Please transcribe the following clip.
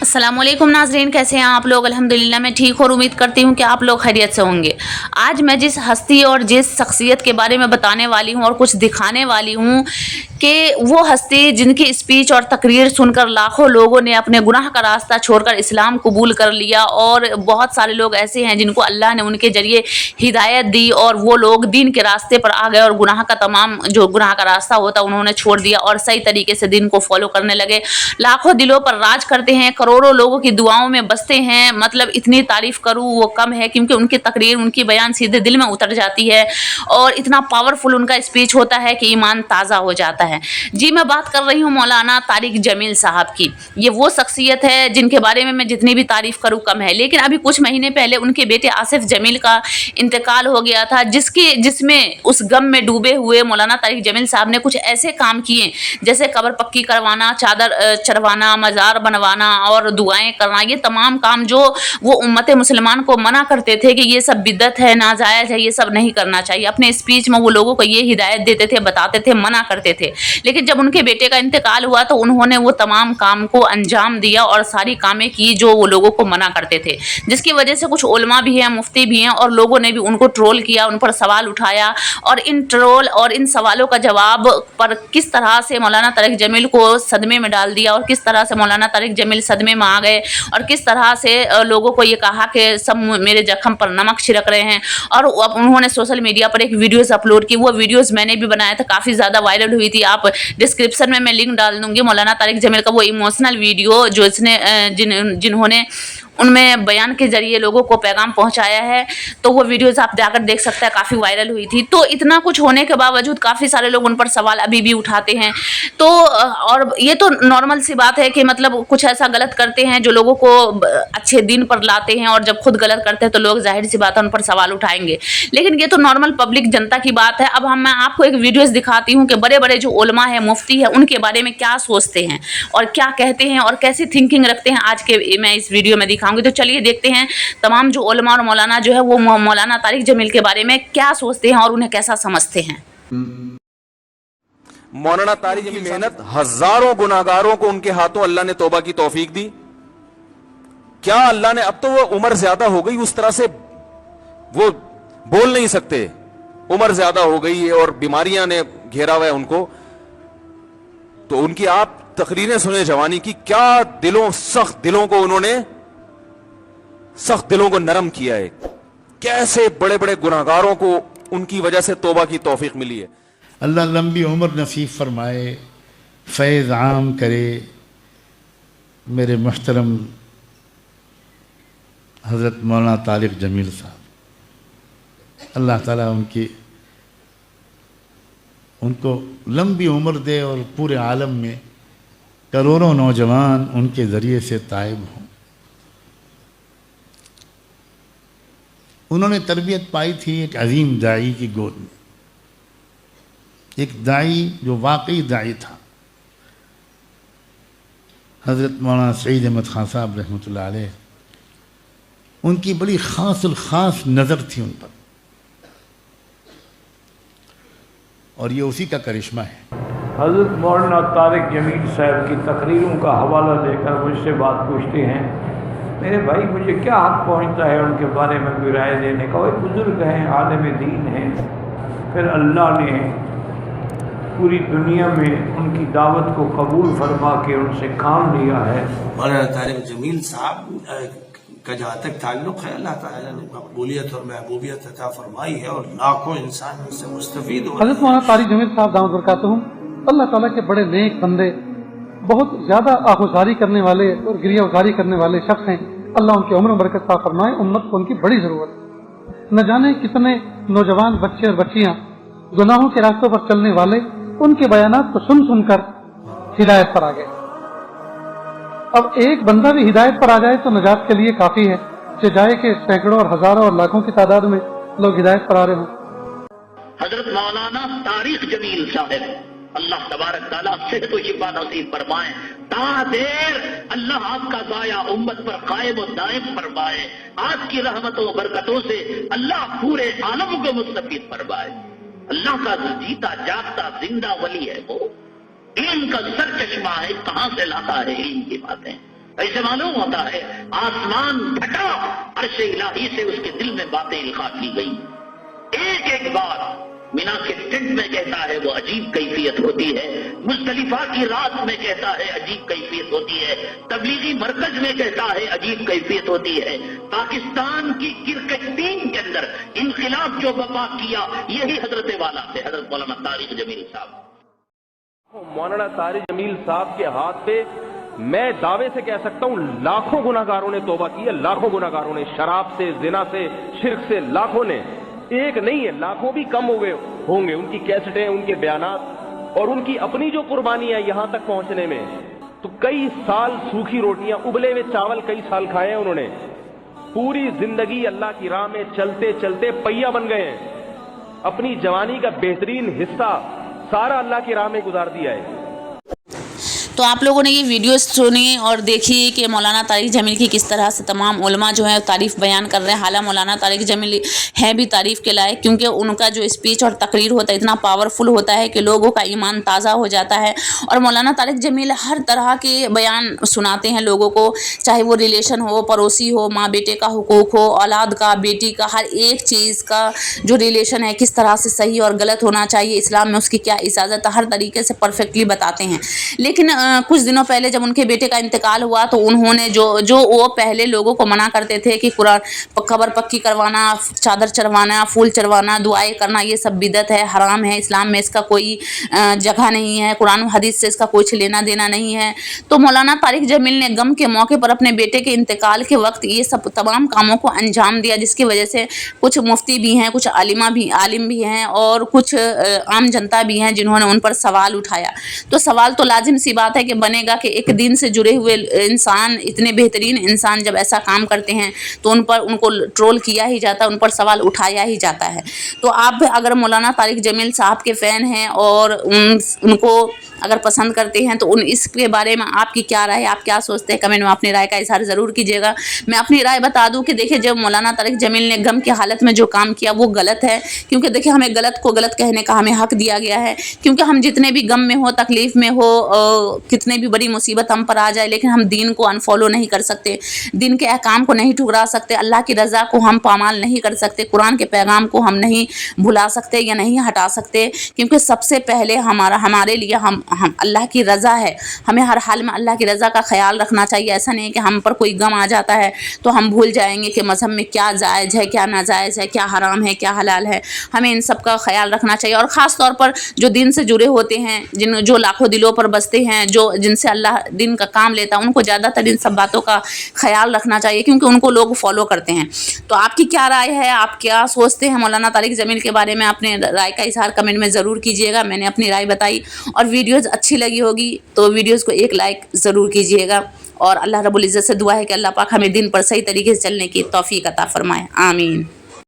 अस्सलाम वालेकुम नाज़रीन, कैसे हैं आप लोग। अल्हम्दुलिल्लाह मैं ठीक और उम्मीद करती हूँ कि आप लोग खैरियत से होंगे। आज मैं जिस हस्ती और जिस शख्सियत के बारे में बताने वाली हूँ और कुछ दिखाने वाली हूँ कि वो हस्ती जिनकी स्पीच और तकरीर सुनकर लाखों लोगों ने अपने गुनाह का रास्ता छोड़कर इस्लाम कबूल कर लिया, और बहुत सारे लोग ऐसे हैं जिनको अल्लाह ने उनके ज़रिए हिदायत दी और वो लोग दीन के रास्ते पर आ गए और गुनाह का तमाम जो गुनाह का रास्ता होता उन्होंने छोड़ दिया और सही तरीके से दीन को फॉलो करने लगे। लाखों दिलों पर राज करते हैं, करोड़ों लोगों की दुआओं में बसते हैं। मतलब इतनी तारीफ करूँ वो कम है, क्योंकि उनकी तकरीर, उनकी बयान सीधे दिल में उतर जाती है और इतना पावरफुल उनका स्पीच होता है कि ईमान ताज़ा हो जाता है। जी, मैं बात कर रही हूँ मौलाना तारिक जमील साहब की। ये वो शख्सियत है जिनके बारे में मैं जितनी भी तारीफ करूँ कम है। लेकिन अभी कुछ महीने पहले उनके बेटे आसिफ जमील का इंतकाल हो गया था, जिसमें उस गम में डूबे हुए मौलाना तारिक जमील साहब ने कुछ ऐसे काम किए जैसे कब्र पक्की करवाना, चादर चढ़वाना, मज़ार बनवाना और दुआएं करना। ये तमाम काम जो वो उम्मत मुसलमान को मना करते थे कि ये सब बिदअत है, नाजायज़ है, ये सब नहीं करना चाहिए। अपने स्पीच में वो लोगों को ये हिदायत देते थे, बताते थे, मना करते थे। लेकिन जब उनके बेटे का इंतकाल हुआ तो उन्होंने वो तमाम काम को अंजाम दिया और सारी कामें की जो वो लोगों को मना करते थे, जिसकी वजह से कुछ उलमा भी हैं, मुफ्ती भी हैं और लोगों ने भी उनको ट्रोल किया, उन पर सवाल उठाया। और इन ट्रोल और इन सवालों का जवाब पर किस तरह से मौलाना तारिक जमील को सदमे में डाल दिया और किस तरह से मौलाना तारिक जमील सदमे में आ गए और किस तरह से लोगों को ये कहा कि सब मेरे जख्म पर नमक छिड़क रहे हैं। और अब उन्होंने सोशल मीडिया पर एक वीडियोज़ अपलोड की। वो वीडियोज़ मैंने भी बनाया था, काफ़ी ज़्यादा वायरल हुई थी। आप डिस्क्रिप्शन में मैं लिंक डाल दूँगी मौलाना तारिक जमील का वो इमोशनल वीडियो जो इसने जिन्होंने उनमें बयान के ज़रिए लोगों को पैगाम पहुंचाया है, तो वो वीडियोज़ आप जाकर देख सकते हैं, काफ़ी वायरल हुई थी। तो इतना कुछ होने के बावजूद काफ़ी सारे लोग उन पर सवाल अभी भी उठाते हैं। तो और ये तो नॉर्मल सी बात है कि मतलब कुछ ऐसा गलत करते हैं जो लोगों को अच्छे दिन पर लाते हैं, और जब खुद गलत करते हैं तो लोग जाहिर सी बात है उन पर सवाल उठाएंगे। लेकिन ये तो नॉर्मल पब्लिक जनता की बात है। अब मैं आपको एक वीडियोज़ दिखाती हूँ कि बड़े बड़े जो उलमा है, मुफ्ती है, उनके बारे में क्या सोचते हैं और क्या कहते हैं और कैसी थिंकिंग रखते हैं, आज के मैं इस वीडियो में दिखाऊंगी। तो चलिए देखते हैं तमाम जो उलमा और मौलाना जो है वो मौलाना तारिक जमील के बारे में क्या सोचते हैं और उन्हें कैसा समझते हैं। मौलाना तारिक की मेहनत, हजारों गुनाहगारों को उनके हाथों अल्लाह ने तौबा की तौफीक दी। क्या अल्लाह ने, अब तो वो उम्र ज्यादा हो गई, उस तरह से वो बोल नहीं सकते, उम्र ज्यादा हो गई है और बीमारियां ने घेरा हुआ है उनको। तो उनकी आप तकरीरें सुने जवानी की, क्या दिलों, सख्त दिलों को उन्होंने, सख्त दिलों को नरम किया है। कैसे बड़े बड़े गुनाहगारों को उनकी वजह से तौबा की तौफीक मिली है। अल्लाह लंबी उम्र नसीब फरमाए, फैज़ आम करे। मेरे मुहतरम हज़रत मौलाना तारिक जमील साहब, अल्लाह ताला उनको लंबी उम्र दे और पूरे आलम में करोड़ों नौजवान उनके ज़रिए से ताइब हों। उन्होंने तरबियत पाई थी एक अजीम दाई की गोद में, एक दाई जो वाकई दाई था, हज़रत मौलाना सईद अहमद खान साहब रहमतुल्लाह अलैह। उनकी बड़ी ख़ास नज़र थी उन पर, और ये उसी का करिश्मा है। हज़रत मौलाना तारिक जमील साहब की तकरीरों का हवाला देकर मुझसे बात पूछते हैं, मेरे भाई मुझे क्या हक़ पहुँचता है उनके बारे में कोई राय देने का। वो बुज़ुर्ग हैं, आलिम दीन हैं, फिर अल्लाह ने पूरी दुनिया में उनकी दावत को कबूल फरमा के उनसे काम लिया है। मौलाना तारिक जमील साहब का जहाँ तक ताल्लुक़ है, अल्लाह ताला ने मकबूलियत और महबूबियत अता फरमाई है और लाखों इंसान इससे मुस्तफ़ीद हो। हज़रत मौलाना तारिक जमील साहब दामद बरकातहू अल्लाह ताला के बड़े नेक बंदे, बहुत ज़्यादा आहुजारी करने वाले और गिरिया उजारी करने वाले शख्स हैं। अल्लाह उनकी उम्र बरकत अता फरमाए। उम्मत को उनकी बड़ी ज़रूरत है। न जाने कितने नौजवान बच्चे और बच्चियाँ गुनाहों के रास्तों पर चलने वाले उनके बयानात को सुन सुनकर हिदायत पर आ गए। अब एक बंदा भी हिदायत पर आ जाए तो नजात के लिए काफ़ी है, जाए कि सैकड़ों और हज़ारों और लाखों की तादाद में लोग हिदायत पर आ रहे हों। हजरत मौलाना तारिक जमील साहब, अल्लाह तबारक ताला सेहत व शिफा नसीब फरमाए। तादेर अल्लाह आपका साया उम्मत पर कायम और दायम फरमाए। आपकी रहमतों बरकतों से अल्लाह पूरे आलम को मुस्तफीद फरमाए। अल्लाह का जीता जागता जिंदा वली है वो, इल्म का सर चश्मा है, कहां से लाता है इल्म की बातें। ऐसे मालूम होता है आसमान फटा, अर्श इलाही से उसके दिल में बातें इल्का की गई। एक एक बात मिना के टेंट में कहता है वो अजीब कैफियत होती है, मुज़दलिफा की रात में कहता है अजीब कैफियत होती है, तबलीगी मरकज में कहता है अजीब कैफियत होती है। पाकिस्तान की क्रिकेट टीम के अंदर इनकलाब जो बर्पा किया यही हजरत वाला थे, हजरत मौलाना तारिक जमील साहब। मौलाना तारिक जमील साहब के हाथ पे मैं दावे से कह सकता हूं लाखों गुनाहगारों ने तौबा की है, लाखों गुनाहगारों ने, शराब से, जिना से, शिर्क से, लाखों ने, एक नहीं है, लाखों भी कम हो गए होंगे। उनकी कैसेटें, उनके बयानात और उनकी अपनी जो कुर्बानी है यहां तक पहुंचने में, तो कई साल सूखी रोटियां, उबले हुए चावल कई साल खाए हैं उन्होंने। पूरी जिंदगी अल्लाह की राह में चलते चलते पहिया बन गए हैं। अपनी जवानी का बेहतरीन हिस्सा सारा अल्लाह की राह में गुजार दिया है। तो आप लोगों ने ये वीडियो सुनी और देखी कि मौलाना तारिक जमील की किस तरह से तमाम उलमा जो है तारीफ़ बयान कर रहे हैं। हालांकि मौलाना तारिक जमील हैं भी तारीफ़ के लायक, क्योंकि उनका जो स्पीच और तकरीर होता है इतना पावरफुल होता है कि लोगों का ईमान ताज़ा हो जाता है। और मौलाना तारिक जमील हर तरह के बयान सुनाते हैं लोगों को, चाहे वो रिलेशन हो, पड़ोसी हो, माँ बेटे का हुकूक हो, औलाद का, बेटी का, हर एक चीज़ का जो रिलेशन है किस तरह से सही और गलत होना चाहिए, इस्लाम में उसकी क्या इजाज़त है, हर तरीके से परफेक्टली बताते हैं। लेकिन कुछ दिनों पहले जब उनके बेटे का इंतकाल हुआ तो उन्होंने जो वो पहले लोगों को मना करते थे कि कुरान खबर पक्की करवाना, चादर चढ़वाना, फूल चढ़वाना, दुआएं करना, ये सब बिदत है, हराम है, इस्लाम में इसका कोई जगह नहीं है, कुरान हदीस से इसका कुछ लेना देना नहीं है। तो मौलाना तारिक जमील ने गम के मौके पर अपने बेटे के इंतकाल के वक्त ये सब तमाम कामों को अंजाम दिया, जिसकी वजह से कुछ मुफ्ती भी हैं, कुछ आलिम भी हैं और कुछ आम जनता भी हैं जिन्होंने उन पर सवाल उठाया। तो सवाल तो लाजिम सी बात है कि बनेगा कि एक दिन से जुड़े हुए इंसान, इतने बेहतरीन इंसान जब ऐसा काम करते हैं तो उनको ट्रोल किया ही जाता है, उन पर सवाल उठाया ही जाता है। तो आप अगर मौलाना तारिक जमील साहब के फ़ैन हैं और उनको अगर पसंद करते हैं तो इसके बारे में आपकी क्या राय है, आप क्या सोचते हैं, कमेंट में अपनी राय का इजहार ज़रूर कीजिएगा। मैं अपनी राय बता दूं कि देखिए, जब मौलाना तारिक जमील ने गम की हालत में जो काम किया वो गलत है, क्योंकि देखिए हमें गलत को गलत कहने का हमें हक दिया गया है। क्योंकि हम जितने भी गम में हो, तकलीफ़ में हो, कितने भी बड़ी मुसीबत हम पर आ जाए, लेकिन हम दीन को अनफॉलो नहीं कर सकते, दीन के अहकाम को नहीं ठुकरा सकते, अल्लाह की रज़ा को हम पामाल नहीं कर सकते, कुरान के पैगाम को हम नहीं भुला सकते या नहीं हटा सकते। क्योंकि सबसे पहले हमारे लिए हम अल्लाह की रज़ा है, हमें हर हाल में अल्लाह की रज़ा का ख्याल रखना चाहिए। ऐसा नहीं है कि हम पर कोई गम आ जाता है तो हम भूल जाएंगे कि मज़हब में क्या जायज़ है, क्या नाजायज़ है, क्या हराम है, क्या हलाल है। हमें इन सब का ख्याल रखना चाहिए। और ख़ास तौर पर जो दिन से जुड़े होते हैं, जो लाखों दिलों पर बसते हैं, जिनसे अल्लाह दिन का काम लेता है, उनको ज़्यादातर इन सब बातों का ख्याल रखना चाहिए, क्योंकि उनको लोग फॉलो करते हैं। तो आपकी क्या राय है, आप क्या सोचते हैं मौलाना तारिक जमील के बारे में? अपने राय का इजहार कमेंट में ज़रूर कीजिएगा। मैंने अपनी राय बताई, और वीडियोज़ अच्छी लगी होगी तो वीडियोज़ को एक लाइक ज़रूर कीजिएगा। और अल्लाह रब्बुल इज़्ज़त से दुआ है कि अल्लाह पाक हमें दिन पर सही तरीके से चलने की तौफीक अता फरमाए। आमीन।